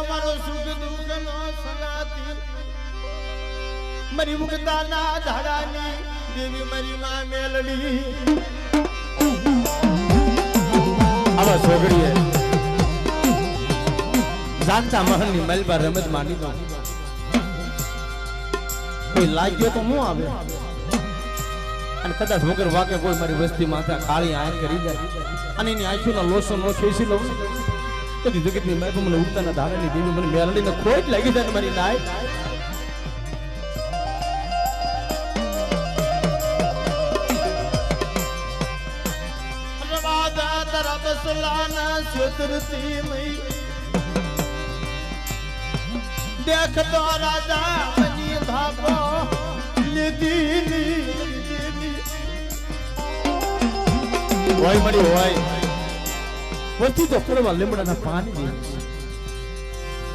મારો સુખ દુઃખ નો સંગાતી મરી મુકતાના ધાડાની દેવી મારી માં મેલડી આવા છોકરીએ જાનતા મહલની મલબા રમત માની દો કોઈ લાગ્યો તો હું આવે અને કદાચ વગર વાકે કોઈ મારી વસ્તી માથે કાળી આંખ કરી જાય અને એની આંખોના લોસો નો ખેંચી લઉં તો જગતની મેં મને ઉગતાના ધારાની દેવી મને મેલડીને ખોટ લાગી જાય મારી નાય રવાદા તરફ સલાના સુતરતી મઈ देखतो राजा बनी धापो લીધી હોય મળી હોય વસ્તી તો કરવા લીમડાના પાણી જેવી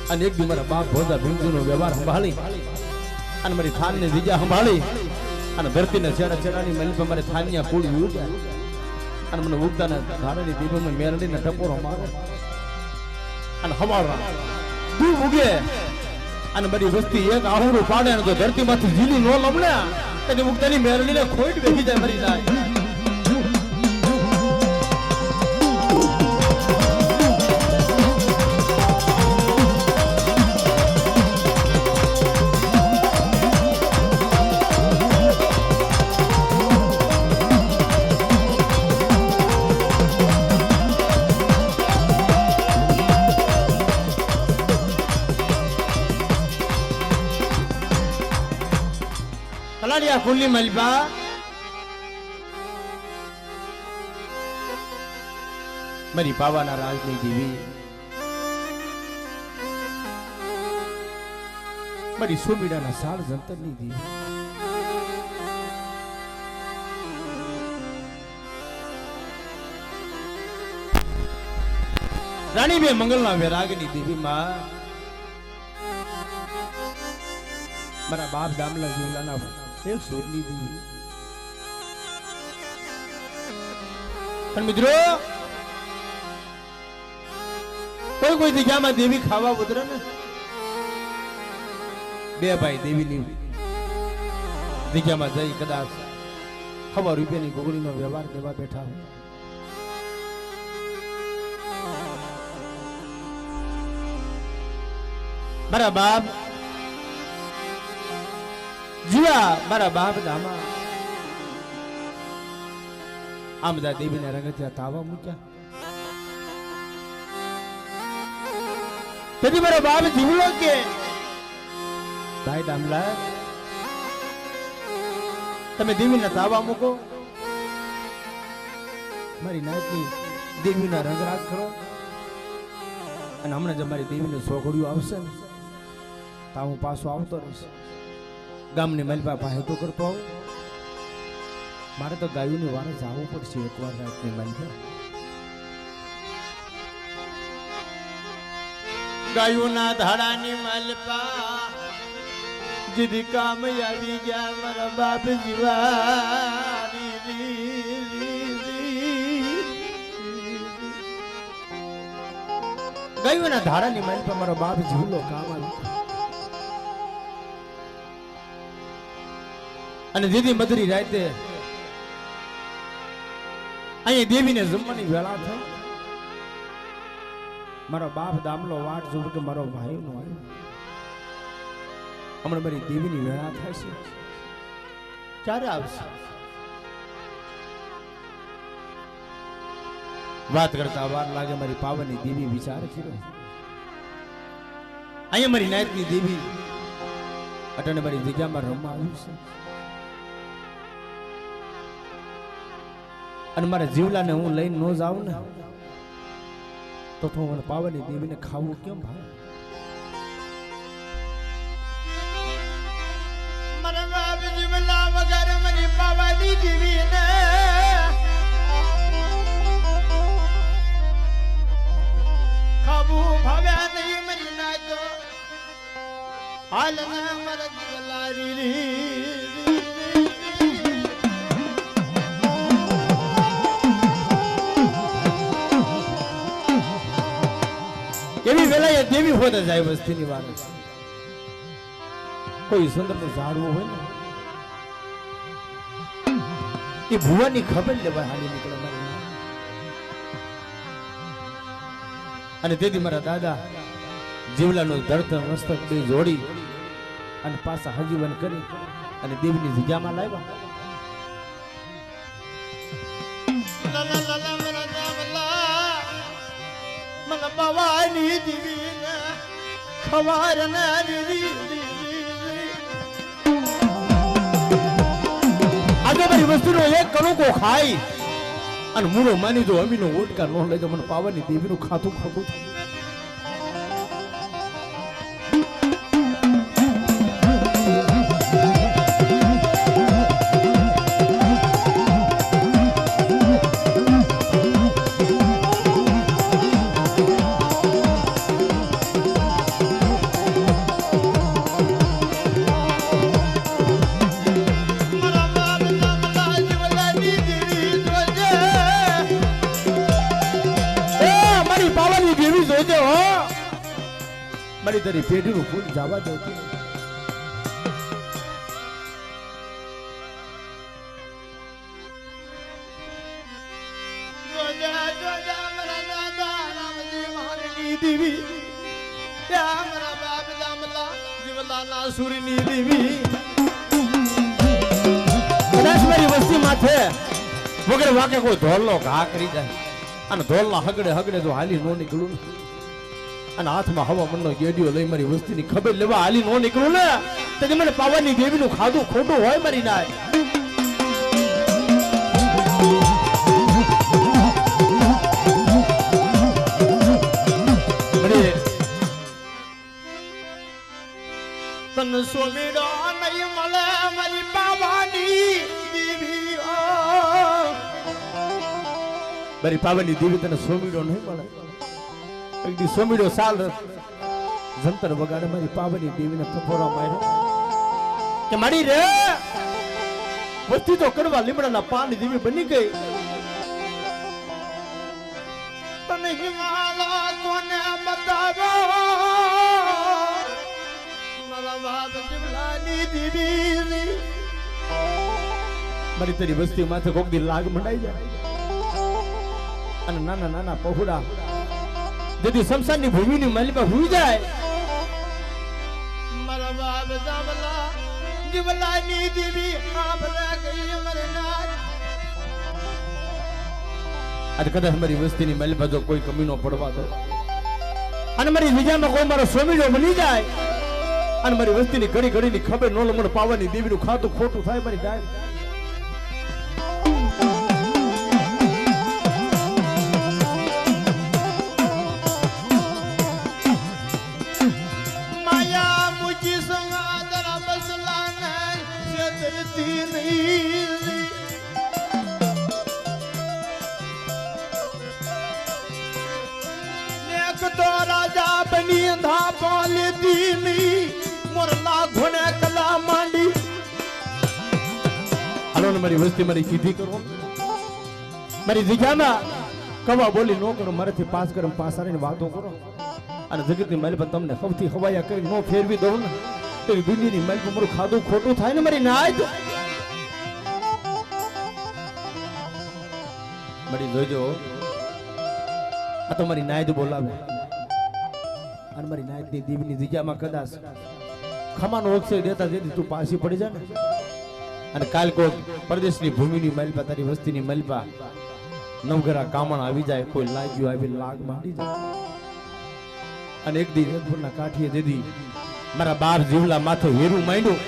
અને એક દી મારા બાપ ભોજા ભીંગુનો વ્યવહાર સંભાળી અને મારી થાનને વિજા સંભાળી અને ધરતીને છેડા છેડાની મલી પર મારે થાનિયા પૂળી ઉડ્યા અને મને ઉગતાના ધારાની દીપમાં મેરડીને ટપોરો મારો અને હમારા તું ઉગે અને બધી વસ્તી એક આહુડું પાડે ને તો ધરતીમાંથી જીલી નો લમણે તેની મુક્તાની મેરડીને ખોટ બેસી જાય મરી જાય ખુલ્લી મલબા મારી પાવાના રાજની દેવી મારી સોમીડાના સાળ જંતરની દેવી રાણી બે મંગલના વેરાગની દેવી માં મારા બાપ દામલા જીવલાના એક સોરની દેવી પણ મિત્રો કોઈ જગ્યામાં દેવી ખાવા ઉતરે ને બે ભાઈ દેવીની જગ્યામાં જઈ કદાચ ખબર રૂપિયાની ગોગડીનો વ્યવહાર દેવા બેઠા હોય મારા બાપ જીવા મારા બાપ દામા આમ બધા દેવીના રંગથિયા તાવા મૂક્યા તેથી મારો બાપ જીવલો કે ભાઈ દામલા તમે દેવીના તાવા મૂકો મારી નાતની દેવીના રંગ રાગ કરો અને હમણાં જ મારી દેવીને સોગડિયું આવશે ને તો હું પાછો આવતો રહીશ ગામની મલબા પાસે તો કરતો આવું મારે તો ગાયોની વારે જવું પડશે એકવાર રાતની મલબા ગાયોના ધાડાની મલબા જીદી કામ આવી ગયા મારા બાપ જીવા ગાયોના ધાડાની મલબા મારો બાપ જીવલો કામ આવ્યો અને દીદી મધરી રાતે અહીંયા દેવીને જમવાની વેળા થઈ મારો બાપ દામલો વાટ જોવે કે મારો ભાઈ નો આવ્યો હમણાં મારી દેવીની વેળા થાય છે ક્યારે આવશે વાત કરતા વાર લાગે મારી પાવનની દેવી વિચાર કર્યો અહીંયા મારી નાયતની દેવી અટાણે મારી જગ્યામાં રમવા આવ્યું છે અને મારા જીવલાને હું લઈને ન જાઉં ને તો મને પાવાની દેવીને ખાવું કેમ ભાવે મારા બાપ જીવલા વગર મને પાવાની દેવીને ખાવું ભાવ્યા નહીં મરી ના તો હાલ ના મારા જીવલા રી એવી વેલાએ દેવી હોતે જાય વસ્તીની વાત કોઈ સુંદર નું ઝાડવું હોય ને એ ભુવાની ખબર લેવા હાલી નીકળે મારી અને તેથી મારા દાદા જીવલાનું ધરતર મસ્તક બે જોડી અને પાછા હજીવન કરી અને દેવની જગ્યામાં લાવ્યા મને ભવાની દીવીને ખવાર આજે મારી વસ્તુનો એક કણુકો ખાઈ અને મૂળો માની જો અમીનો ઓટકા ન લઈ તો મને પાવાની દેવીનું ખાતું ખોટું મારી તારી પેઢીનું ફૂલ જવા જતું સુરની દેવી કદાચ મારી વસ્તી માથે વગર વાકે કોઈ ધોલનો ઘા કરી જાય અને ધોલના હગડે હગડે જો હાલી નો નીકળું અને હાથમાં હવામાનનો ગેડિયો લઈ મારી વસ્તીની ખબર લેવા હાલી નો નીકળું ને તો મને પાવાની દેવીનું ખાધું ખોટું હોય મારી નાય તન સોમીડો નહીં મળે મારી પાવાની દેવી મારી પાવાની દેવી તને સોમીડો નહીં મળે એક દી સોમીડો સાલ જંતર વગાડે મારી પાવાની દેવીને થપોરા માર્યો કે મારી રે વસ્તી તો કરવા લીમડાના પાની દેવી બની ગઈ તને હિમાલય કોને બતાવો મારા બાપ જીવલાની દેવી મારી તારી વસ્તી માથે કોક દી લાગ મંડાઈ જાય અને નાના નાના પહોળા જેથી શમશાનની ભૂમિની માલિકા હુઈ જાય મારા બાપ જામલા જીવલાની દેવી આપણે ગઈ મરનાર આજે કદાચ મારી વસ્તીની માલિકા જો કોઈ કમી નો પડવા દો અને મારી વિજામાં કોઈ મારો સ્વામીનો બની જાય અને મારી વસ્તીની ઘડી ઘડીની ખબર નો મને પાવાની દેવીનું ખાતું ખોટું થાય મારી ડાય તો રાજા બની અંધા બોલે દીની મોરલા ઘોને કલા માંડી હાલો ને મારી વસ્તી મારી કીધી કરો મારી જગ્યામાં કવા બોલી નો કરો મારાથી પાસ કરો પાસારીની વાતો કરો અને જગતની માલ પર તમને સૌથી હવાયા કરી નો ફેરવી દઉં ને તો દુનિયાની માલ પર મારું ખાધું ખોટું થાય ને મારી નાય મારી જોજો આ તો મારી નાય બોલાવે અને મારી નાયતની દેવીની જગ્યામાં કદાચ ખમાનો અક્ષય દેતા જેથી તું પાછી પડી જાય ને અને કાલ કોઈ પરદેશની ભૂમિની માલપા તારી વસ્તીની માલપા નવઘરા કામણ આવી જાય કોઈ લાગ્યું આવી લાગ માંડી જાય અને એક દી રજપુરના કાઠીએ દીધી મારા બાર જીવલા માથે હેરું માંડ્યું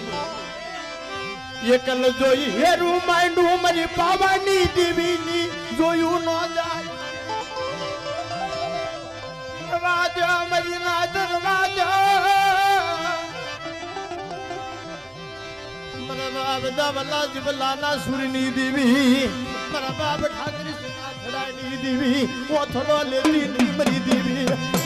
એકલ જોઈ હેરું માંડ્યું મારી પાવાની દેવીની જોયું ન જાય દરવાજો મારી ના દરવાજો મારા બાપ દાવલા જીવલાના સુરની દેવી મારા બાપ ઠાકરી સુનાથડાની દેવી ઓથલો લેતી ની મારી દેવી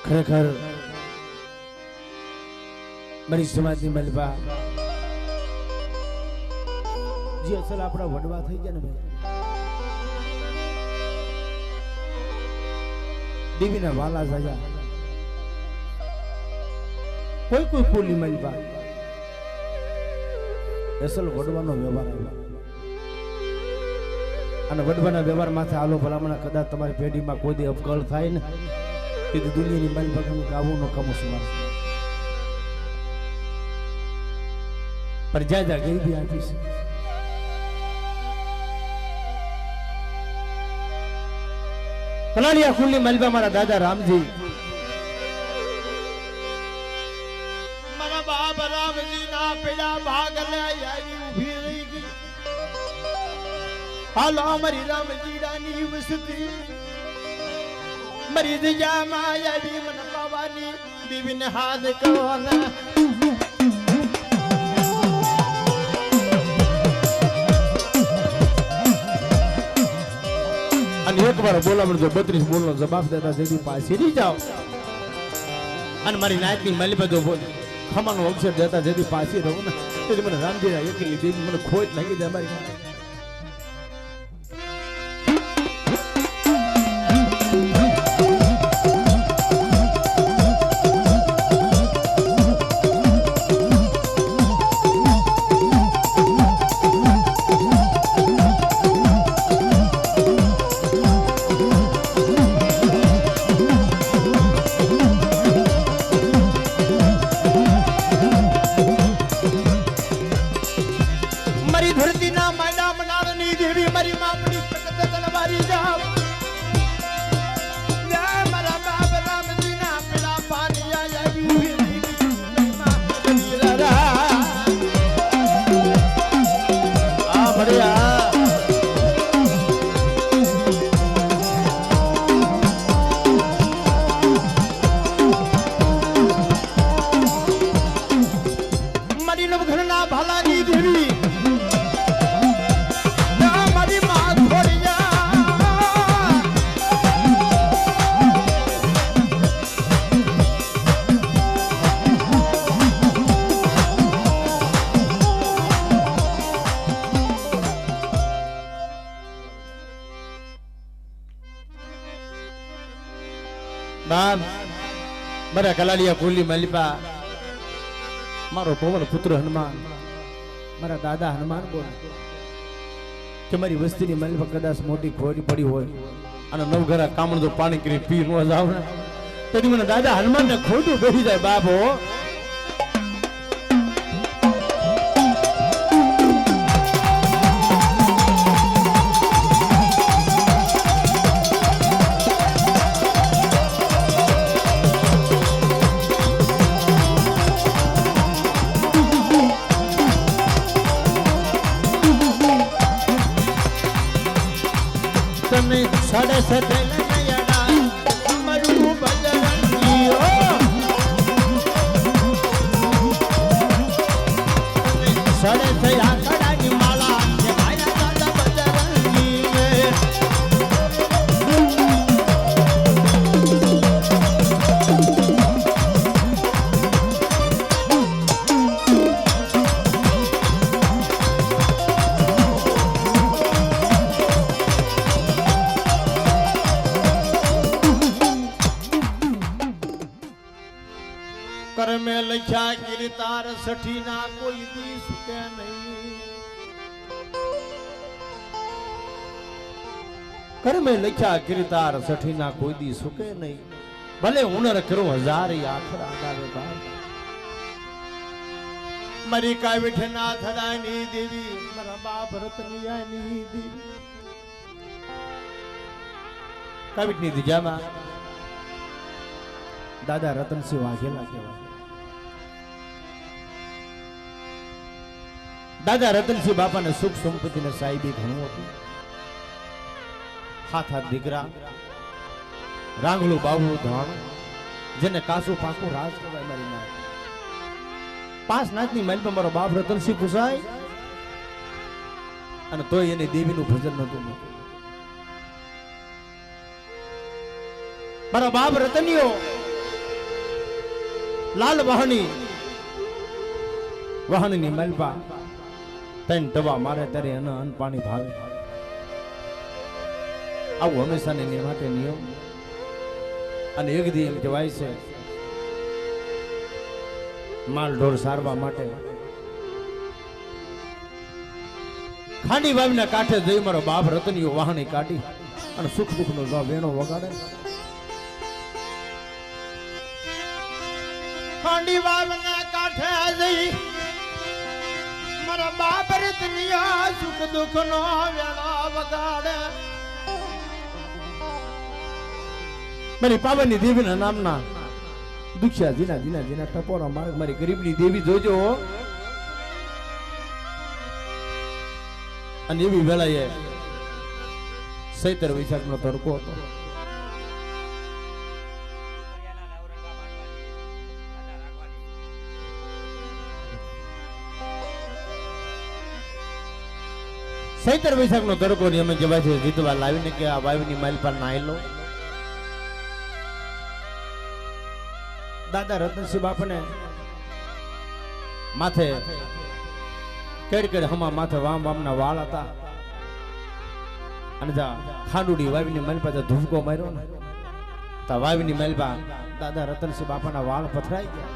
ખરેખર મારી સમાજની મલબા જે અસલ આપણા વડવા થઈ ગયા ને ભાઈ દેવીના વાલા જાજા કોઈ કોઈ ફૂલી મલબા અસલ વડવાનો વ્યવહાર આવ્યો અને વડવાના વ્યવહાર માથે આલો ભલામણા કદાચ તમારી પેઢીમાં કોઈ દી અપકળ થાય ને તે દુનિયાની મલબાનું ગાવું નો કમો સમાર પર જાજા ગઈ બી આપી છે કલાડિયા ખુલ્લી મલબા મારા દાદા રામજી મારા બાપ રામજી ના પેલા ભાગ લે આવી ઊભી રહી ગઈ હાલો મારી રામજી રાની વસતી મારી જગ્યામાં આવી મને પાવાની દેવીને હાથ કરવાના અને એકવાર બોલાવણ જો 32 બોલનો જવાબ દેતા જેથી પાછી નહીં જાઓ અને મારી નાયકની મલબા જો બોલ ખમાનો અક્ષર દેતા જેથી પાછી રહું ને તેથી મને રામજીના એકલી દેવી મને ખોટ લાગી જાય મારી બાપ મારા કલાલિયા ફૂલી મલબા મારો પવન પુત્ર હનુમાન મારા દાદા હનુમાન બોલ કે મારી વસ્તીની મલબા કદાચ મોટી ખોટી પડી હોય અને નવઘરા કામણ જો પાણી કરી પી ન જાવ ને તેથી મને દાદા હનુમાન ને ખોટું બેસી જાય બાપો સાડા સતલ નયડા મરુ બજરંગીઓ સાડે થયા કડાની માળા કે માયા દાદા બજરંગી कर में लख्या गिरतार सठी ना कोई दी सुके नहीं कर में लख्या गिरतार सठी ना कोई दी सुके नहीं भले हुनर करो हजार आखर आवे बाप मरी का विठना थदानी देवी मरा बाप रतनियानी देवी कविटनी दिजामा दादा रतन सिंह वाघेला कहेवाय दादा रतनसिंह बापा ने सुख संपत्ति ने साहिबी घणું હતું હાથ હાથ દીકરા રાંગલું બાવળું ધાણ જેને કાસુ પાકું રાજ કહેવાય મારી નાય પાંચ નાચની મહેલમાં મારો બાપ રતનસિંહ પૂછાય અને તોય એને દેવીનું ભજન નહોતું મારો બાપ રતનિયો લાલ વાહનની મલપા તન ટવા મારે ત્યારે અન્ન અન્ન પાણી ભાવે આવું હંમેશા ને માટે નિયમ અને એક દી એમ કહેવાય છે માલ ઢોર સારવા માટે ખાંડી વાવના કાંઠે જઈ મારો બાપ રતનીઓ વાહણી કાઢી અને સુખ દુઃખ નો વેણો વગાડે. ખાંડી વાવના કાંઠે જઈ મારા બાપ રતનિયા સુખ દુઃખ નો વેણો વગાડે. મારી પાવનની દેવીના નામના દુખિયા જીના જીના જીના ટપોરા માર્ગ મારી ગરીબની દેવી જોજો. અને એવી વેળાએ સૈતર વૈશાખનો તડકો હતો. સૈતર વૈશાખનો તડકો ને અમે કહેવાય છે જીતવા લાવીને કે આ વાવીની માઇલ પર નાહી લો. દાદા રતનસિંહ બાપને માથે કેડ કેડ હમા માથે વામ વામના વાળ હતા અને જા ખાંડુડી વાવીની મલપા જા ધુફકો માર્યો ને તા વાવીની મલપા દાદા રતનસિંહ બાપાના વાળ પથરાઈ ગયા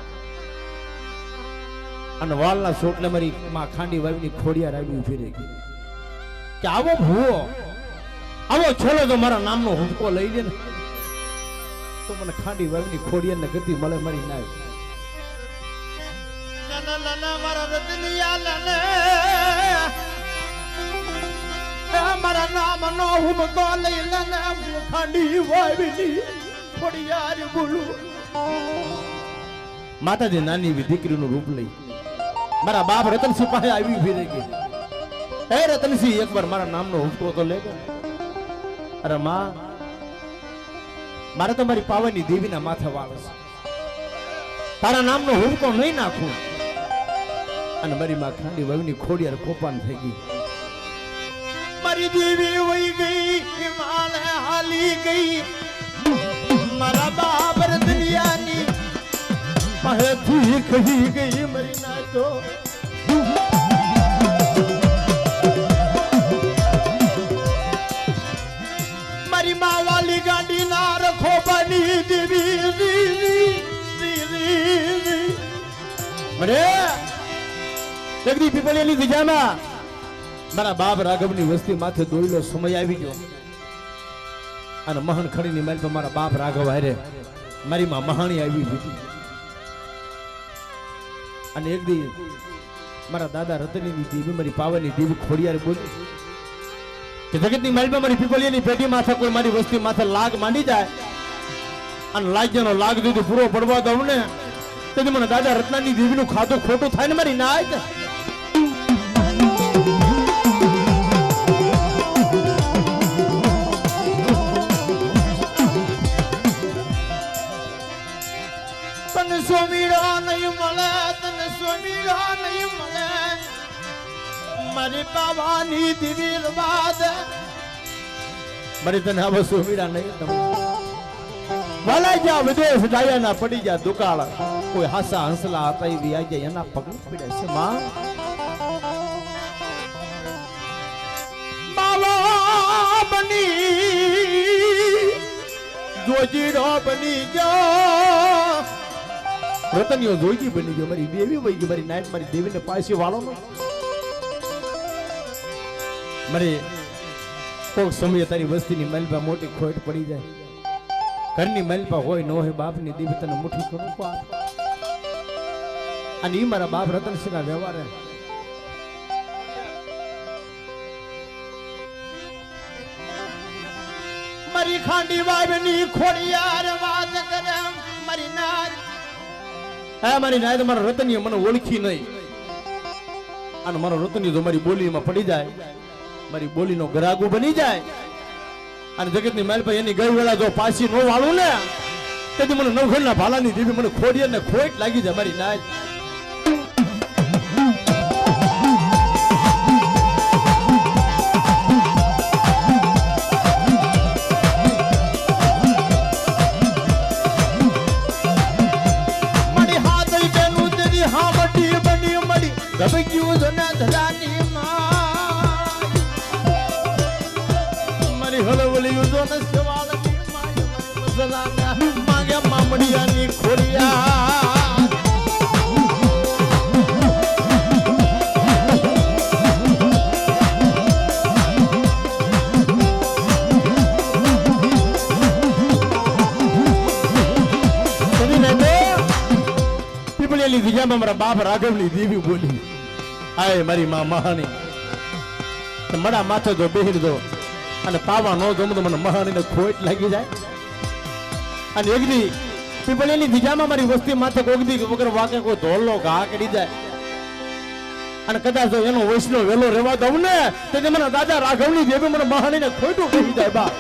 અને વાળના સોટલે મારી માં ખાંડી વાવીની ખોડિયાર આવી ઉભી રહી ગઈ કે આવો ભૂવો આવો છેલ્લો તો મારા નામનો હુંકો લઈ લે ને તો મને ખાંડી વાવીની ખોડિયારને ગતિ મળે મારી નાય. મારા રતનિયા મારા નામ નો હુમકો લઈ લને ખાંડી વાવીની ખોડિયાર બોલું. માતાજી નાની એવી દીકરીનું રૂપ લઈ મારા બાપ રતનસિંહ પાસે આવી ઉભી રહી ગઈ. હે રતનસિંહ એકવાર મારા નામનો હુંકો તો લે. અરે માં મારે તો મારી પાવનની દેવીના માથે વાળ છે, તારા નામનો હુંકો નહીં નાખું. અને મારી માં ખાંડી વાવીની ખોડિયાર કોપાન થઈ ગઈ. મારી દેવી વહી ગઈ હિમાલય હાલી ગઈ મારા બાપ રતનિયાની પહેથી કહી ગઈ મરી ના તો મારી માં વાલી ગાડી ના રખો બની દેવી મરે જગદી પીપળિયાની દિજામાં મારા બાપ રાઘવની વસ્તી માથે દોયલો સમય આવી ગયો અને મહણ ખડીની માલ પર મારા બાપ રાઘવ હારે મારી માં મહાણી આવી હતી. અને એક દી મારા દાદા રતનીની દેવી મારી પાવનની દેવી ખોડિયાર બોલી કે જગતની માલ પર મારી પીપળિયાની પેટી માથે કોઈ મારી વસ્તી માથે લાગ માંડી જાય અને લાગ્યનો લાગ દીધું પૂરો પડવા દઉં ને તેથી મને દાદા રત્નાની દેવીનું ખાતું ખોટું થાય ને મારી નાય. તને સોમીડા નહીં મળે તને સોમીડા નહીં મળે મારી પાવાની દેવી બાદ મારી તને આવા સોમીડા નહીં તમે વાલા જા વિદેશ ડાયાના પડી જા દુકાળ કોઈ હાસા હંસલા હતા એવી આવી જાય એના પગ પીડે છે માં. બાવા બની જોજીડો બની જા રતનીઓ જોઈજી બની ગયો મારી દેવી વહી ગઈ મારી નાઈટ મારી દેવીને પાછી વાળો નો મારે કોક સમયે તારી વસ્તીની મલપા મોટી ખોટ પડી જાય ઘરની મલપા હોય ન હોય બાપની દેવી તને મુઠ્ઠી કરું પાર. અને ઈ મારા બાપ રતનસિંહના વ્યવહાર મારી ખાંડી વાવની ખોડિયાર વાત કરે મારી નાર હા મારી નાય તો મારા રતનીએ મને ઓળખી નહીં અને મારો રતની તો મારી બોલીમાં પડી જાય મારી બોલીનો ગરાગુ બની જાય અને જગતની માલ પર એની ગઈ વેળા જો પાછી નો વાળું ને તેથી મને નવઘણના ભાલાની દેવી મને ખોડિયારને ખોટ લાગી જાય મારી નાય. મારી મામડિયાની માં મારી હળવળી ઉજો ને સેવાળની માય મારી મસલાના માંગે મામડિયાની ખોડિયા વિજામાં મારા બાપ રાઘવની દેવી બોલી આય મારી માં મહાની મડા માથે જો બેહી દો અને પાવા નો જમતો મને મહાનીને ખોટ લાગી જાય અને એકદી પીપળીની વિજામાં મારી વસ્તી માથે કોગદી વગર વાકે કોઈ ધોળનો ઘા કરી જાય અને કદાચ જો એનો વૈષ્ણવ વેલો રહેવા દઉં ને તો મને દાદા રાઘવની દેવી મને મહાનીને ખોટું કહી જાય બા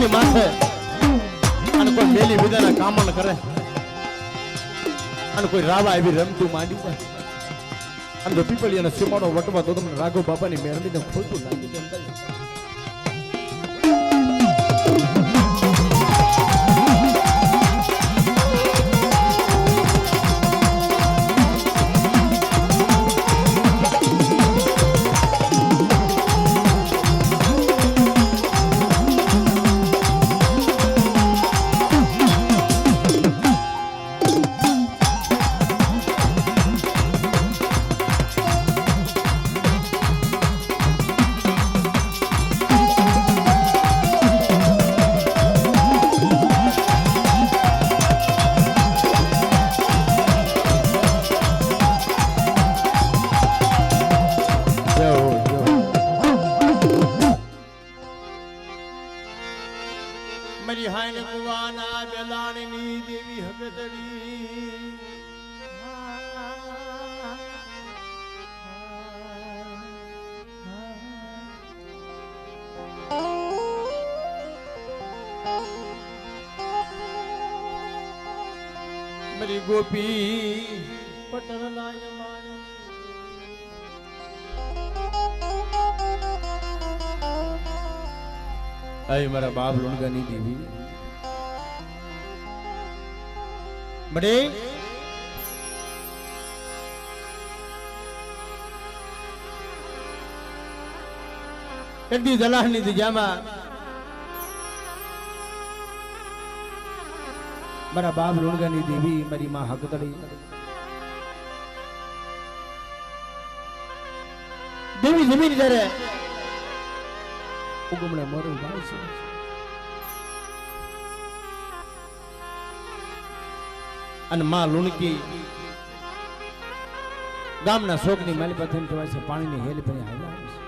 માથે અને કોઈ મેલી વિદાના કામણ કરે અને કોઈ રાવા એવી રમતું માંડી જાય અને જો પીપળી અને સીમાડો વટવા તો તમને રાઘવ બાપાની મેરડીને ખોટું લાગી જાય મારી હાઈને કુવાના બેલાણની દેવી હગદડી મારી ગોપી પટરલાય મારી આય મારા બાપ લુણગાની દેવી બડે કદી દલાહની દિજામાં મારા બાપ લુણગાની દેવી મારી માં હકતડી દેવી જમીન જ્યારે ઉગમણે મોરું ભાઈ છે અને માં લુણકી ગામના શોકની માલિકા થઈને કહેવાય છે પાણીની હેલ ભરી હાલ્યા આવે છે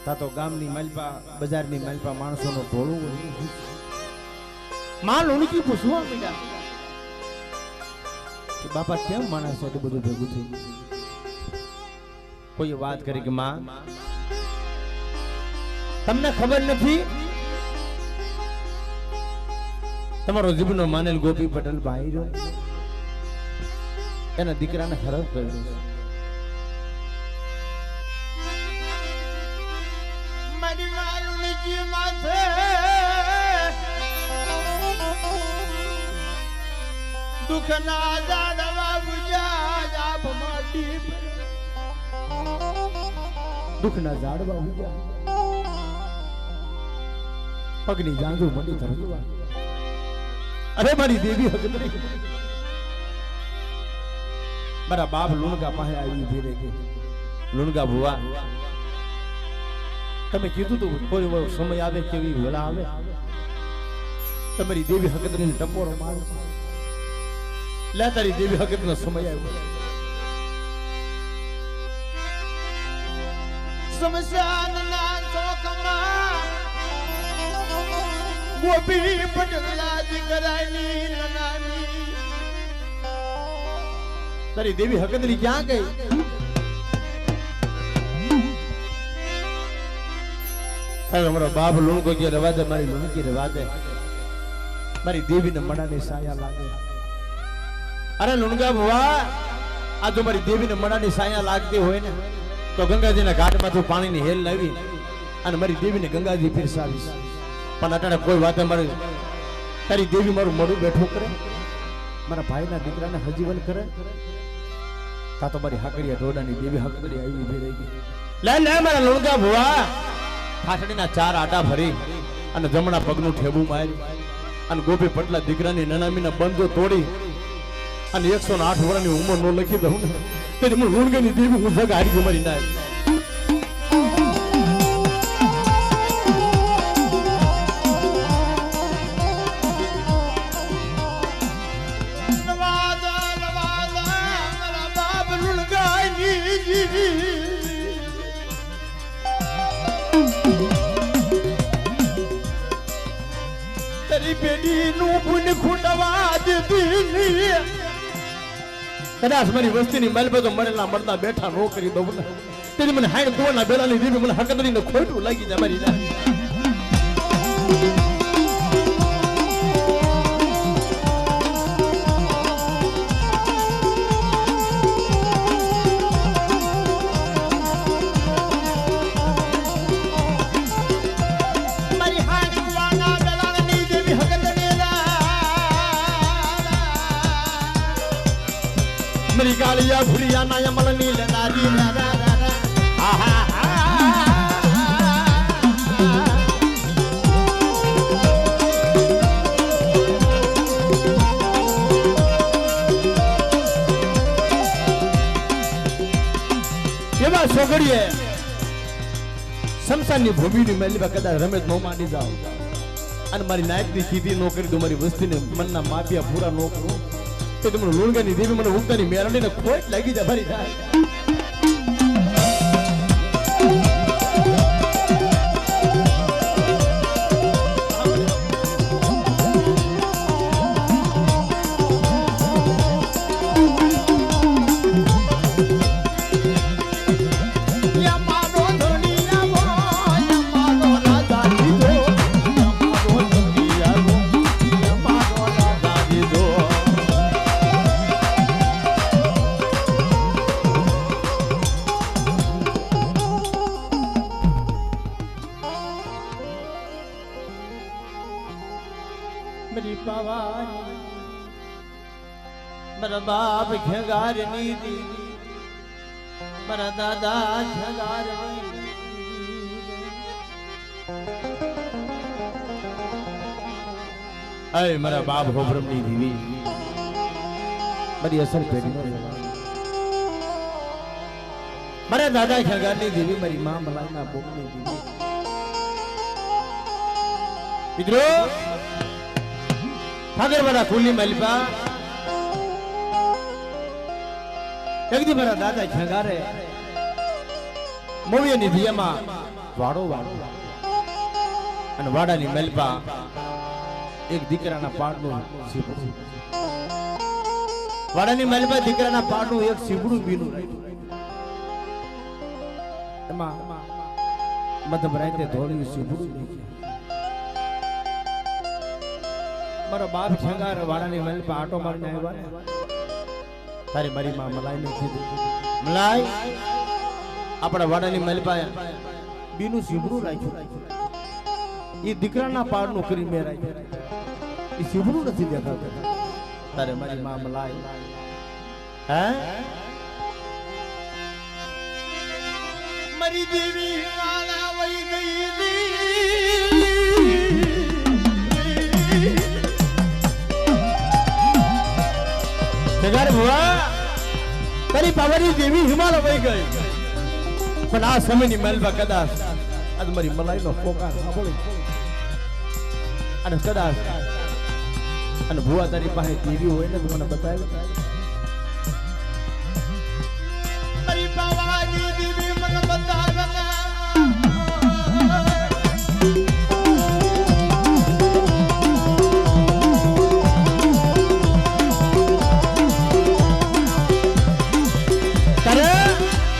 તા તો ગામની માલિકા બજારની માલિકા માણસોનો ટોળું હોય માં લુણકી પૂછવા માંડ્યા કે બાપા કેમ માણસ એટલું બધું ભેગું થઈ ગયું કોઈ વાત કરી કે માં તમને ખબર નથી તમારો જીવનો માનેલ ગોપી પટેલ ભાઈ રહ્યો એના દીકરાને હરફ કર્યો છે મારી વાલુની માથે દુખના જાડવા બુજા જાપ માટી દુખના ઝાડવા ઉગ્યા પગની જાંઘુ મંડી ધરવા અરે મારી દેવી હકદરી મારા બાપ લુણગા પાસે આવી ઉભી રહી ગઈ લુણગા ભુવા તમે કીધું તું કોઈ સમય આવે કેવી વેળા આવે તમારી દેવી હકદરીને ટપોરો મારો લે તારી દેવી હકદરીનો સમય આવ્યો સમશાનના ચોકમાં ગોપી પટેલા દીકરાની નાની તારી દેવી હકદરી ક્યાં ગઈ અમારો બાપ લુણકો કે રવા દે મારી લુણકી રવા દે મારી દેવીને મડાની સાયા લાગે અરે લુણગા ભવા આ જો મારી દેવીને મડાની સાયા લાગતી હોય ને તો ગંગાજીના ઘાટમાંથી પાણીની હેલ લાવી અને મારી દેવીને ગંગાજી પીરસાવીશ પણ અટાણે કોઈ વાત મારી તારી દેવી મારું મોઢું બેઠું કરે મારા ભાઈના દીકરાને હજીવન કરે તા તો મારી હાકડીયા ઢોડાની દેવી હાકડી આવી ઉભી રહી ગઈ લે લે મારા લુણગા ભુવા ખાટડીના 4 આટા ભરી અને જમણા પગનું ઠેબું મારી અને ગોપી પટલા દીકરાની નનામીના બંધો તોડી અને 108 વર્ષની ઉંમર નો લખી દઉં ને તેની મને લુણગાની દેવી હું જગ હારી મારી ના કદાચ મારી વસ્તીની માલ તો મરેલા મળતા બેઠા નો કરી દઉં ને તેની મને હાઈડ કુવાના બેલાની દેવી મને હકદરીને ખોટું લાગી જાય મારી ના मेरी गालिया भुरिया ना यमल नील नारी रा रा रा रा आहा એવા છોકરીએ શમશાનની ભૂમિની મેલીમાં કદાચ રમેશ નો માંડી જાવ અને મારી નાયકની સીધી નો કરી દો મારી વસ્તીને મનના માફિયા પૂરા નો કરું તો તમને લુણગાની દેવી મને ઉગતાની મેરડીને ખોટ લાગી જાય ભરી થાય मेरी पवानी मेरा बाप घेगार नीदी मेरा दादा घेगार अरे मेरा बाप हो ब्रह्मनी देवी मेरी असर पेटी મારા દાદા ખેગારની દેવી મારી માં મલાઈના બોકની દેવી મિત્રો ઠાકરવાડા કુલી મલપા એક દી મારા દાદા ખેગારે મોવિયાની દિયામાં વાડો વાડો અને વાડાની મલપા એક દીકરાના પાડનું સીપડું વાડાની મલપા દીકરાના પાડનું એક સીપડું બીનું એમાં મધમ રાતે ધોળ્યું સીપડું મારો બાપ ખેગાર વાડાની મલપા આટો મારીને આવ્યા ને તારી મારી માં મલાઈ ને કીધું મલાઈ આપણા વાડાની મલપા બીનું સીપડું રાખ્યું એ દીકરાના પાડનું કરી મેં રાખ્યું એ સીપડું નથી દેખાતું તારે મારી માં મલાઈ હે મારી દેવી વાલા વઈ ગઈ ખેગાર ભુવા તારી પાવાની દેવી હિમાલય વઈ ગઈ પણ આ સમયની મલબા કદાચ આજ મારી મલાઈનો પોકાર સાંભળી અને કદાચ અને ભુવા તારી પાસે દેવી હોય ને તો મને બતાવી મારી પાવાની દેવી મને બતાવે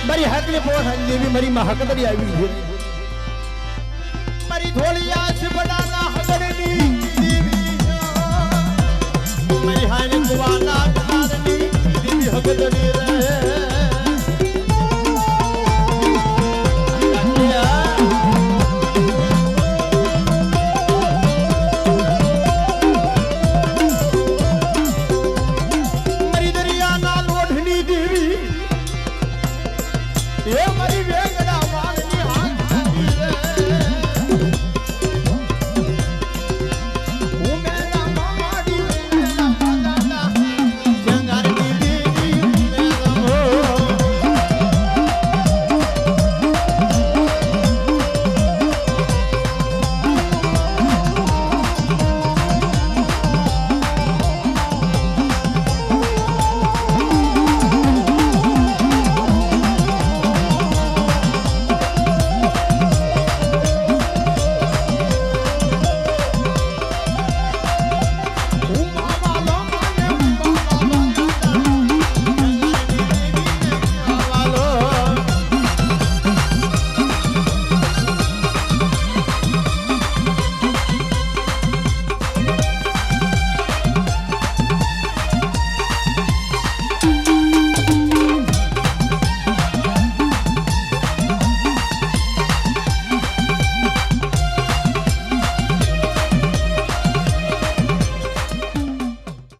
મારી હાકલી પોઠાની દેવી મારી માં હકદરી આવી છે મારી ધોળિયા છે બડાના હગડની દેવી મારી હાને કુવાના